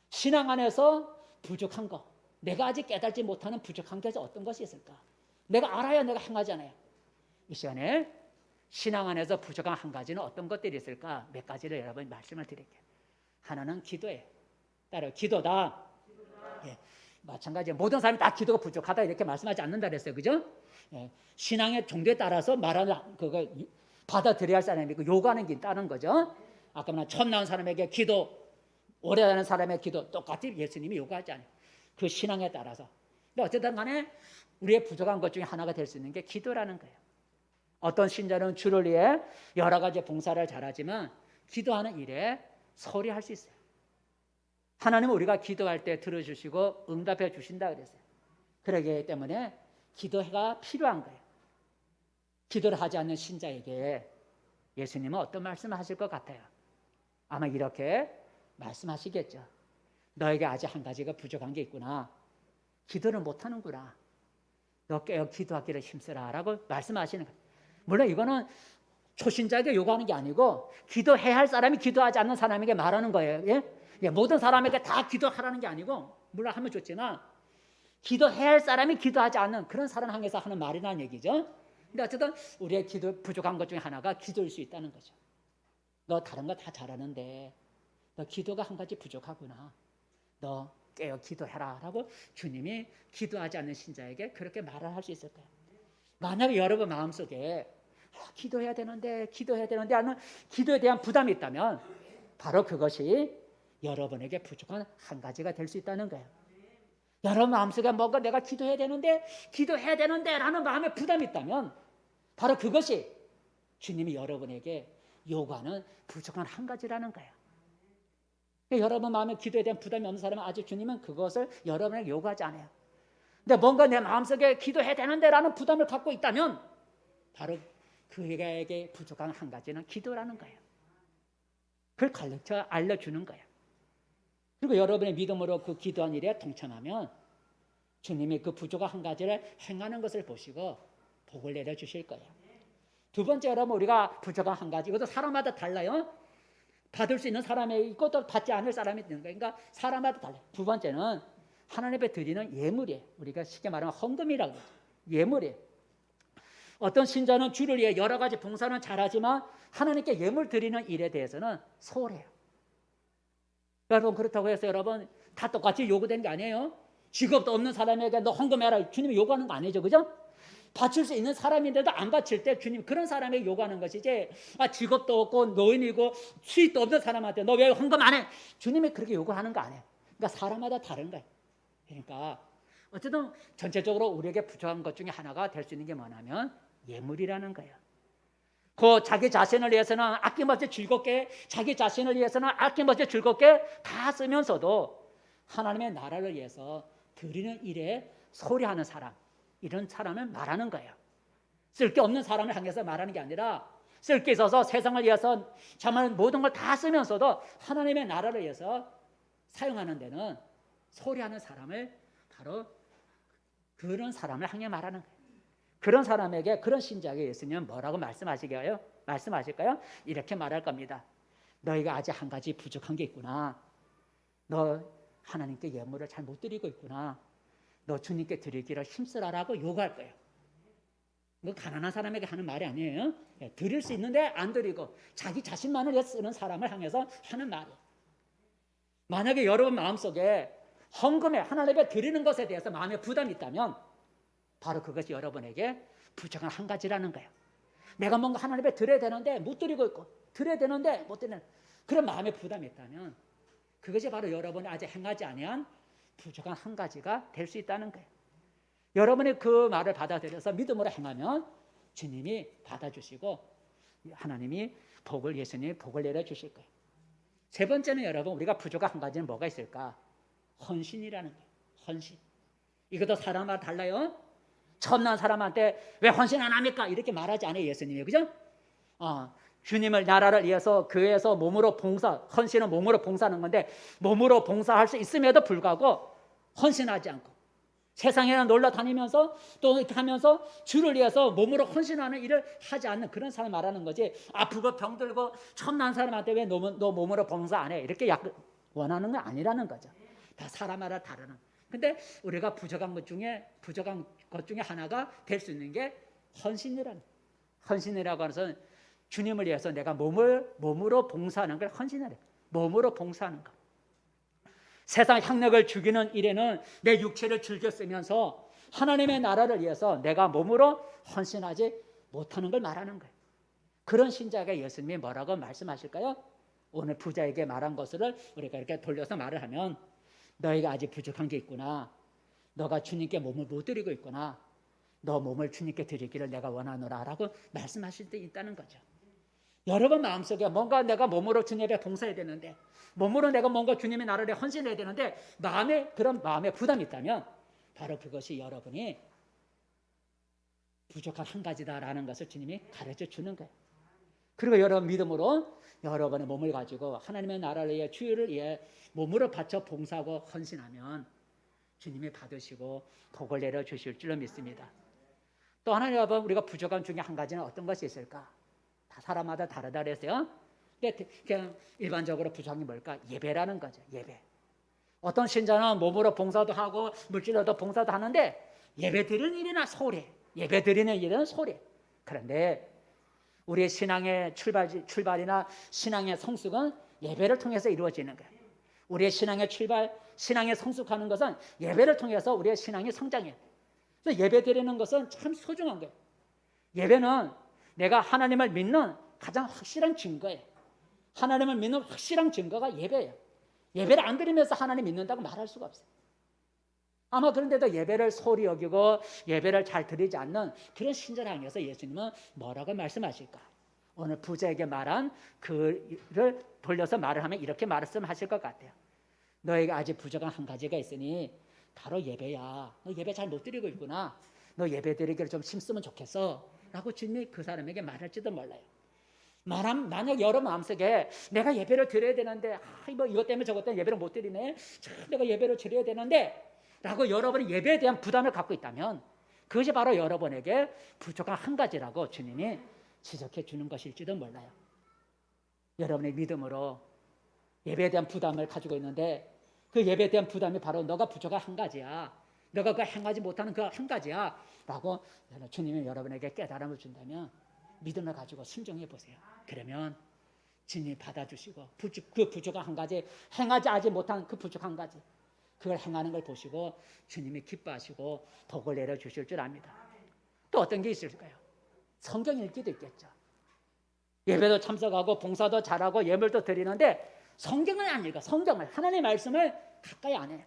신앙 안에서 부족한 거, 내가 아직 깨닫지 못하는 부족한 게 어떤 것이 있을까? 내가 알아야 내가 행하잖아요. 이 시간에 신앙 안에서 부족한 한 가지는 어떤 것들이 있을까? 몇 가지를 여러분 말씀을 드릴게요. 하나는 기도예요. 따로 기도다. 예, 마찬가지예요. 모든 사람이 다 기도가 부족하다 이렇게 말씀하지 않는다 그랬어요. 그죠? 예, 신앙의 정도에 따라서 말하는 그거 받아들여야 할 사람이 그 요구하는 게 있다는 거죠. 아까 말한 처음 나온 사람에게 기도, 오래 사는 사람의 기도 똑같이 예수님이 요구하지 않아요. 그 신앙에 따라서. 근데 어쨌든 간에 우리의 부족한 것 중에 하나가 될 수 있는 게 기도라는 거예요. 어떤 신자는 주를 위해 여러 가지 봉사를 잘하지만 기도하는 일에 소홀히할 수 있어요. 하나님은 우리가 기도할 때 들어주시고 응답해 주신다 그랬어요. 그러기 때문에 기도가 필요한 거예요. 기도를 하지 않는 신자에게 예수님은 어떤 말씀을 하실 것 같아요? 아마 이렇게 말씀하시겠죠. 너에게 아직 한 가지가 부족한 게 있구나. 기도를 못하는구나. 너 깨어 기도하기를 힘쓰라 라고 말씀하시는 거예요. 물론 이거는 초신자에게 요구하는 게 아니고 기도해야 할 사람이 기도하지 않는 사람에게 말하는 거예요. 예? 예, 모든 사람에게 다 기도하라는 게 아니고, 물론 하면 좋지만 기도해야 할 사람이 기도하지 않는 그런 사람 향해서 하는 말이라는 얘기죠. 근데 어쨌든 우리의 기도 부족한 것 중에 하나가 기도일 수 있다는 거죠. 너 다른 거 다 잘하는데 너 기도가 한 가지 부족하구나. 너 깨어 기도해라 라고 주님이 기도하지 않는 신자에게 그렇게 말을 할 수 있을 거예요. 만약에 여러분 마음속에 기도해야 되는데 하는 기도에 대한 부담이 있다면 바로 그것이 여러분에게 부족한 한 가지가 될 수 있다는 거예요. 여러분 마음속에 뭔가 내가 기도해야 되는데 라는 마음에 부담이 있다면 바로 그것이 주님이 여러분에게 요구하는 부족한 한 가지라는 거예요. 여러분 마음에 기도에 대한 부담이 없는 사람은 아직 주님은 그것을 여러분에게 요구하지 않아요. 근데 뭔가 내 마음속에 기도해야 되는데 라는 부담을 갖고 있다면 바로 그에게 부족한 한 가지는 기도라는 거예요. 그걸 가르쳐 알려주는 거예요. 그리고 여러분의 믿음으로 그 기도한 일에 동참하면 주님이 그 부족한 한 가지를 행하는 것을 보시고 복을 내려주실 거예요. 두 번째, 여러분 우리가 부족한 한 가지, 이것도 사람마다 달라요. 받을 수 있는 사람이 있고 또 받지 않을 사람이 있는 거예요. 그러니까 사람마다 달라요. 두 번째는 하나님 앞에 드리는 예물이에요. 우리가 쉽게 말하면 헌금이라고 하죠. 예물이에요. 어떤 신자는 주를 위해 여러 가지 봉사는 잘하지만 하나님께 예물 드리는 일에 대해서는 소홀해요. 여러분 그렇다고 해서 여러분 다 똑같이 요구되는 게 아니에요. 직업도 없는 사람에게 너 헌금해라 주님이 요구하는 거 아니죠. 그죠? 바칠 수 있는 사람인데도 안 바칠 때 주님 그런 사람에게 요구하는 것이지, 직업도 없고 노인이고 수입도 없는 사람한테 너 왜 헌금 안 해? 주님이 그렇게 요구하는 거 아니에요. 그러니까 사람마다 다른 거예요. 그러니까 어쨌든 전체적으로 우리에게 부족한 것 중에 하나가 될 수 있는 게 뭐냐면 예물이라는 거예요. 그 자기 자신을 위해서는 아낌없이 즐겁게, 자기 자신을 위해서는 아낌없이 즐겁게 다 쓰면서도 하나님의 나라를 위해서 드리는 일에 소리하는 사람, 이런 사람을 말하는 거예요. 쓸데없는 사람을 향해서 말하는 게 아니라 쓸게 있어서 세상을 위해서 정말 모든 걸 다 쓰면서도 하나님의 나라를 위해서 사용하는 데는 소리하는 사람을, 바로 그런 사람을 향해 말하는 거예요. 그런 사람에게, 그런 신자에게 예수님은 뭐라고 말씀하실까요? 이렇게 말할 겁니다. 너희가 아직 한 가지 부족한 게 있구나. 너 하나님께 예물을 잘 못 드리고 있구나. 너 주님께 드리기를 힘쓰라라고 요구할 거예요. 뭐 가난한 사람에게 하는 말이 아니에요. 드릴 수 있는데 안 드리고 자기 자신만을 위해 쓰는 사람을 향해서 하는 말이에요. 만약에 여러분 마음속에 헌금에, 하나님께 드리는 것에 대해서 마음에 부담이 있다면 바로 그것이 여러분에게 부족한 한 가지라는 거예요. 내가 뭔가 하나님께 드려야 되는데 못 드리고 있고, 드려야 되는데 못 드리는 그런 마음에 부담이 있다면 그것이 바로 여러분이 아직 행하지 아니한 부족한 한 가지가 될 수 있다는 거예요. 여러분이 그 말을 받아들여서 믿음으로 행하면 주님이 받아주시고 하나님이 예수님이 복을 내려주실 거예요. 세 번째는 여러분, 우리가 부족한 한 가지는 뭐가 있을까? 헌신이라는 거예요. 헌신. 이것도 사람마다 달라요. 처음 난 사람한테 왜 헌신 안 합니까? 이렇게 말하지 않아요, 예수님이. 그죠? 주님을, 나라를 위해서 교회에서 몸으로 헌신은 몸으로 봉사하는 건데 몸으로 봉사할 수 있음에도 불구하고 헌신하지 않고 세상에는 놀러 다니면서 또 이렇게 하면서 주를 위해서 몸으로 헌신하는 일을 하지 않는 그런 사람 말하는 거지. 아프고 병들고 처음 난 사람한테 왜 너 몸으로 봉사 안 해? 이렇게 원하는 건 아니라는 거죠. 다 사람마다 다르는. 근데 우리가 부족한 것 중에 하나가 될 수 있는 게 헌신이라는. 헌신이라고 하는 것은 주님을 위해서 내가 몸으로 봉사하는 걸 헌신이래. 몸으로 봉사하는 것. 세상 향락을 죽이는 일에는 내 육체를 즐겨 쓰면서 하나님의 나라를 위해서 내가 몸으로 헌신하지 못하는 걸 말하는 거예요. 그런 신자에게 예수님이 뭐라고 말씀하실까요? 오늘 부자에게 말한 것을 우리가 이렇게 돌려서 말을 하면 너희가 아직 부족한 게 있구나. 너가 주님께 몸을 못 드리고 있구나. 너 몸을 주님께 드리기를 내가 원하노라 라고 말씀하실 때 있다는 거죠. 여러분 마음속에 뭔가 내가 몸으로 주님에 봉사해야 되는데, 몸으로 내가 뭔가 주님의 나라를 헌신해야 되는데 그런 마음에 부담이 있다면 바로 그것이 여러분이 부족한 한 가지다라는 것을 주님이 가르쳐 주는 거예요. 그리고 여러분 믿음으로 여러분의 몸을 가지고 하나님의 나라를 위해, 주의를 위해 몸으로 바쳐 봉사하고 헌신하면 주님이 받으시고 복을 내려주실 줄로 믿습니다. 또 하나 여러분, 우리가 부족한 중에 한 가지는 어떤 것이 있을까? 다 사람마다 다르다 그랬어요. 근데 그냥 일반적으로 부족한 게 뭘까? 예배라는 거죠. 예배. 어떤 신자는 몸으로 봉사도 하고 물질로도 봉사도 하는데 예배 드리는 일이나 소리, 예배 드리는 일은 소리. 그런데 우리의 신앙의 출발이나 신앙의 성숙은 예배를 통해서 이루어지는 거예요. 우리의 신앙의 출발, 신앙의 성숙하는 것은 예배를 통해서 우리의 신앙이 성장해요. 그래서 예배 드리는 것은 참 소중한 거예요. 예배는 내가 하나님을 믿는 가장 확실한 증거예요. 하나님을 믿는 확실한 증거가 예배예요. 예배를 안 드리면서 하나님 믿는다고 말할 수가 없어요. 아마 그런데도 예배를 소리 여기고 예배를 잘 드리지 않는 그런 신자를 향해서 예수님은 뭐라고 말씀하실까? 오늘 부자에게 말한 그를 돌려서 말을 하면 이렇게 말씀하실 것 같아요. 너에게 아직 부족한 한 가지가 있으니 바로 예배야. 너 예배 잘 못 드리고 있구나. 너 예배 드리기를 좀 힘쓰면 좋겠어 라고 주님이 그 사람에게 말할지도 몰라요. 만약 여러분 마음속에 내가 예배를 드려야 되는데 뭐 이것 때문에 저것 때문에 예배를 못 드리네, 내가 예배를 드려야 되는데 라고 여러분이 예배에 대한 부담을 갖고 있다면 그것이 바로 여러분에게 부족한 한 가지라고 주님이 지적해 주는 것일지도 몰라요. 여러분의 믿음으로 예배에 대한 부담을 가지고 있는데 그 예배에 대한 부담이 바로 너가 부족한 한 가지야, 너가 그 행하지 못하는 그 한 가지야 라고 주님이 여러분에게 깨달음을 준다면 믿음을 가지고 순종해 보세요. 그러면 주님이 받아주시고 그 부족한 한 가지, 행하지 못한 그 부족한 가지, 그걸 행하는 걸 보시고 주님이 기뻐하시고 복을 내려주실 줄 압니다. 또 어떤 게 있을까요? 성경 읽기도 있겠죠. 예배도 참석하고 봉사도 잘하고 예물도 드리는데 성경을 안 읽어. 성경을, 하나님의 말씀을 가까이 안 해요.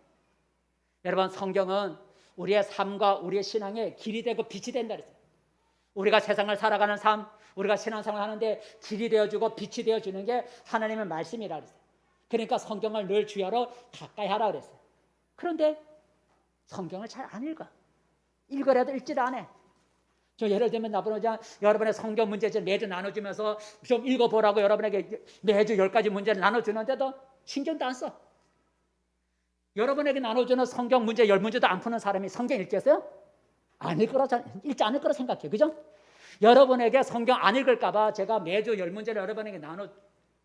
여러분 성경은 우리의 삶과 우리의 신앙의 길이 되고 빛이 된다 그랬어요. 우리가 세상을 살아가는 삶, 우리가 신앙생활 하는데 길이 되어주고 빛이 되어주는 게 하나님의 말씀이라 그랬어요. 그러니까 성경을 늘 주야로 가까이 하라 그랬어요. 그런데 성경을 잘 안 읽어. 읽으라도 읽지를 않아. 저 예를 들면 나보다 여러분의 성경 문제집 매주 나눠주면서 좀 읽어보라고 여러분에게 매주 10가지 문제를 나눠주는데도 신경도 안 써. 여러분에게 나눠주는 성경 문제 10문제도 안 푸는 사람이 성경 읽겠어요? 안 읽지 않을 거라 생각해요. 그죠? 여러분에게 성경 안 읽을까봐 제가 매주 10문제를 여러분에게 나눠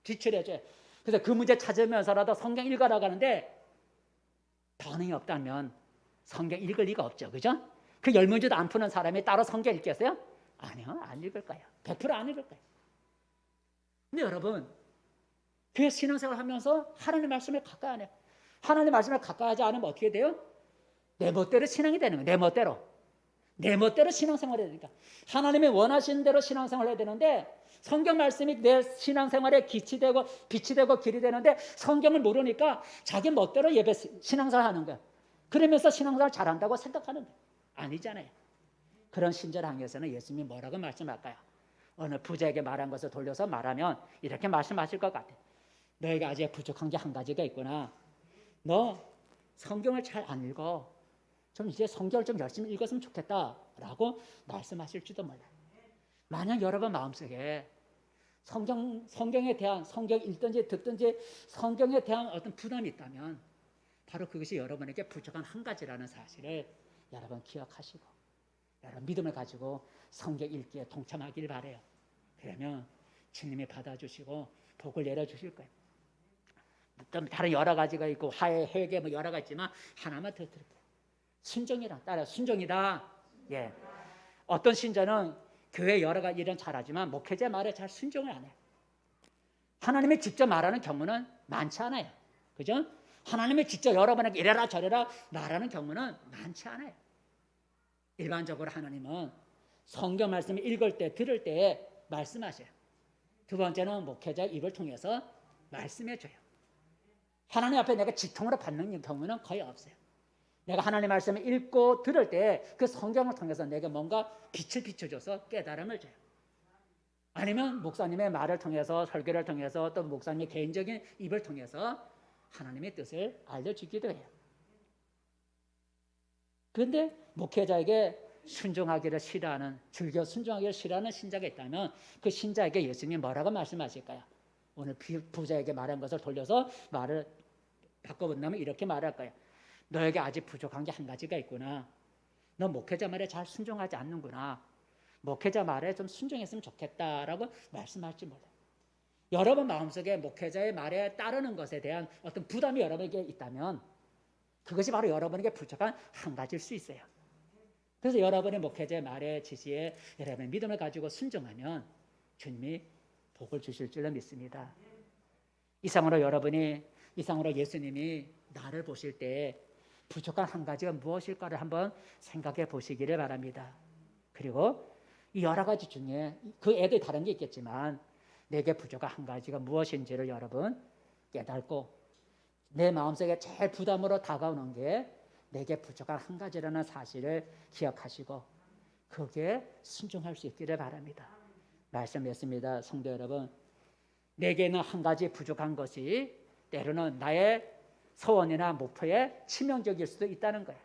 지출해줘요. 그래서 그 문제 찾으면서라도 성경 읽으라고 하는데 반응이 없다면 성경 읽을 리가 없죠. 그죠? 그 10문제도 안 푸는 사람이 따로 성경 읽겠어요? 아니요. 안 읽을 거예요. 100%안 읽을 거예요. 근데 여러분, 교회 신앙생활 하면서 하나님 말씀을 가까이 안 해요. 하나님 말씀을 가까이 하지 않으면 어떻게 돼요? 내 멋대로 신앙이 되는 거예요. 내 멋대로 신앙생활을 해야 되니까. 하나님이 원하시는 대로 신앙생활을 해야 되는데 성경 말씀이 내 신앙생활에 빛이 되고 길이 되는데 성경을 모르니까 자기 멋대로 예배 신앙생활 하는 거예요. 그러면서 신앙생활 잘한다고 생각하는 거예요. 아니잖아요. 그런 신절항에서는 예수님이 뭐라고 말씀할까요? 어느 부자에게 말한 것을 돌려서 말하면 이렇게 말씀하실 것 같아요. 너에게 아직 부족한 게 한 가지가 있구나. 너 성경을 잘 안 읽어. 좀 이제 성경을 좀 열심히 읽었으면 좋겠다라고 말씀하실지도 몰라요. 만약 여러분 마음속에 성경에 대한 성경 읽든지 듣든지 성경에 대한 어떤 부담이 있다면 바로 그것이 여러분에게 부족한 한 가지라는 사실을 여러분 기억하시고 여러분 믿음을 가지고 성경 읽기에 동참하길 바라요. 그러면 주님이 받아주시고 복을 내려주실 거예요. 좀 다른 여러 가지가 있고 화해, 회개 뭐 여러 가지 있지만 하나만 더 드릴게요. 순종이라 따라 순종이다. 예. 어떤 신자는 교회 여러 가지 일은 잘하지만 목회자 말에 잘 순종을 안 해요. 하나님이 직접 말하는 경우는 많지 않아요. 그죠? 하나님이 직접 여러분에게 이래라 저래라 말하는 경우는 많지 않아요. 일반적으로 하나님은 성경 말씀을 읽을 때 들을 때 말씀하셔요. 두 번째는 목회자 입을 통해서 말씀해줘요. 하나님 앞에 내가 직통으로 받는 경우는 거의 없어요. 내가 하나님 말씀을 읽고 들을 때 그 성경을 통해서 내게 뭔가 빛을 비춰줘서 깨달음을 줘요. 아니면 목사님의 말을 통해서 설교를 통해서 또 목사님의 개인적인 입을 통해서 하나님의 뜻을 알려주기도 해요. 그런데 목회자에게 순종하기를 싫어하는 즐겨 순종하기를 싫어하는 신자가 있다면 그 신자에게 예수님이 뭐라고 말씀하실까요? 오늘 부자에게 말한 것을 돌려서 말을 바꿔본다면 이렇게 말할 거예요. 너에게 아직 부족한 게 한 가지가 있구나. 너 목회자 말에 잘 순종하지 않는구나. 목회자 말에 좀 순종했으면 좋겠다라고 말씀할지 몰라요. 여러분 마음속에 목회자의 말에 따르는 것에 대한 어떤 부담이 여러분에게 있다면 그것이 바로 여러분에게 부족한 한 가지일 수 있어요. 그래서 여러분의 목회자의 말에 지시에 여러분의 믿음을 가지고 순종하면 주님이 복을 주실 줄로 믿습니다. 이상으로 예수님이 나를 보실 때 부족한 한 가지가 무엇일까를 한번 생각해 보시기를 바랍니다. 그리고 이 여러 가지 중에 그 애들 다른 게 있겠지만 내게 부족한 한 가지가 무엇인지를 여러분 깨닫고 내 마음속에 제일 부담으로 다가오는 게 내게 부족한 한 가지라는 사실을 기억하시고 거기에 순종할 수 있기를 바랍니다. 말씀했습니다. 성도 여러분, 내게는 한 가지 부족한 것이 때로는 나의 소원이나 목표에 치명적일 수도 있다는 거예요.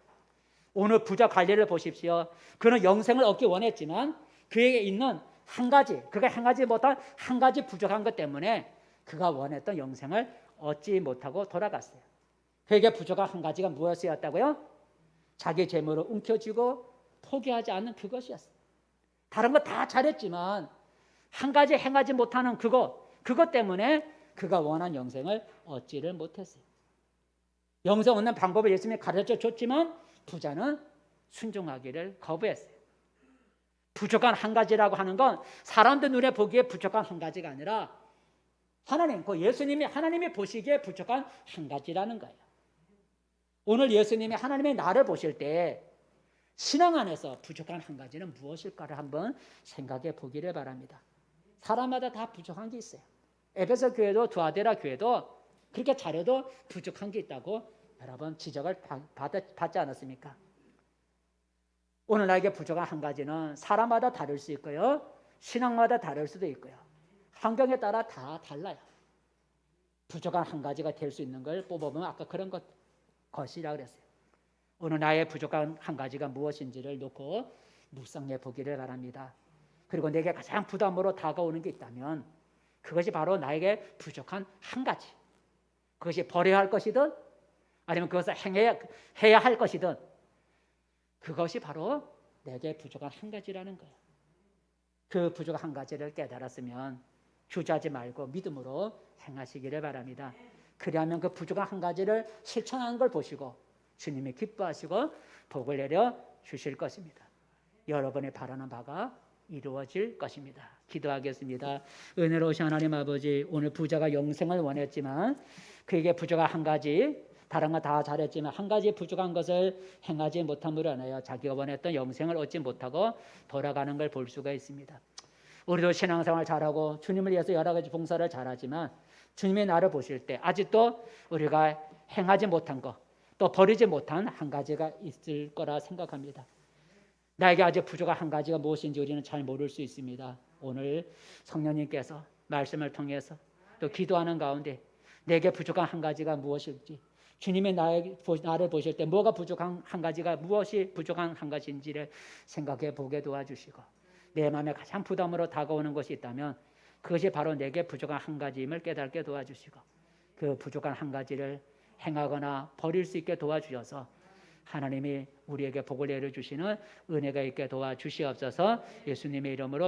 오늘 부자 관리를 보십시오. 그는 영생을 얻기 원했지만 그에게 있는 한 가지, 그가 행하지 못한 한 가지 부족한 것 때문에 그가 원했던 영생을 얻지 못하고 돌아갔어요. 그에게 부족한 한 가지가 무엇이었다고요? 자기 재물을 움켜쥐고 포기하지 않는 그것이었어요. 다른 거 다 잘했지만 한 가지 행하지 못하는 그것 때문에 그가 원한 영생을 얻지를 못했어요. 영생 얻는 방법을 예수님이 가르쳐 줬지만 부자는 순종하기를 거부했어요. 부족한 한 가지라고 하는 건 사람들 눈에 보기에 부족한 한 가지가 아니라 예수님이 하나님이 보시기에 부족한 한 가지라는 거예요. 오늘 예수님이 하나님의 나를 보실 때 신앙 안에서 부족한 한 가지는 무엇일까를 한번 생각해 보기를 바랍니다. 사람마다 다 부족한 게 있어요. 에베소 교회도 두아데라 교회도 그렇게 잘해도 부족한 게 있다고 여러분 지적을 받지 않았습니까? 오늘 나에게 부족한 한 가지는 사람마다 다를 수 있고요. 신앙마다 다를 수도 있고요. 환경에 따라 다 달라요. 부족한 한 가지가 될 수 있는 걸 뽑아보면 아까 그런 것이라 그랬어요. 오늘 나의 부족한 한 가지가 무엇인지를 놓고 묵상해 보기를 바랍니다. 그리고 내게 가장 부담으로 다가오는 게 있다면 그것이 바로 나에게 부족한 한 가지. 그것이 버려야 할 것이든 아니면 그것을 해야 할 것이든 그것이 바로 내게 부족한 한 가지라는 거예요. 그 부족한 한 가지를 깨달았으면 주저하지 말고 믿음으로 행하시기를 바랍니다. 그리하면 그 부족한 한 가지를 실천하는 걸 보시고 주님이 기뻐하시고 복을 내려 주실 것입니다. 여러분의 바라는 바가 이루어질 것입니다. 기도하겠습니다. 은혜로우신 하나님 아버지, 오늘 부자가 영생을 원했지만 그에게 부족한 한 가지, 다른 거 다 잘했지만 한 가지 부족한 것을 행하지 못함으로 인하여 자기가 원했던 영생을 얻지 못하고 돌아가는 걸 볼 수가 있습니다. 우리도 신앙생활 잘하고 주님을 위해서 여러 가지 봉사를 잘하지만 주님이 나를 보실 때 아직도 우리가 행하지 못한 것, 또 버리지 못한 한 가지가 있을 거라 생각합니다. 나에게 아직 부족한 한 가지가 무엇인지 우리는 잘 모를 수 있습니다. 오늘 성령님께서 말씀을 통해서 또 기도하는 가운데 내게 부족한 한 가지가 무엇일지, 주님이 나를 보실 때 뭐가 부족한 한 가지가 무엇이 부족한 한 가지인지를 생각해 보게 도와주시고 내 마음에 가장 부담으로 다가오는 것이 있다면 그것이 바로 내게 부족한 한 가지임을 깨닫게 도와주시고 그 부족한 한 가지를 행하거나 버릴 수 있게 도와주셔서 하나님이 우리에게 복을 내려주시는 은혜가 있게 도와주시옵소서. 예수님의 이름으로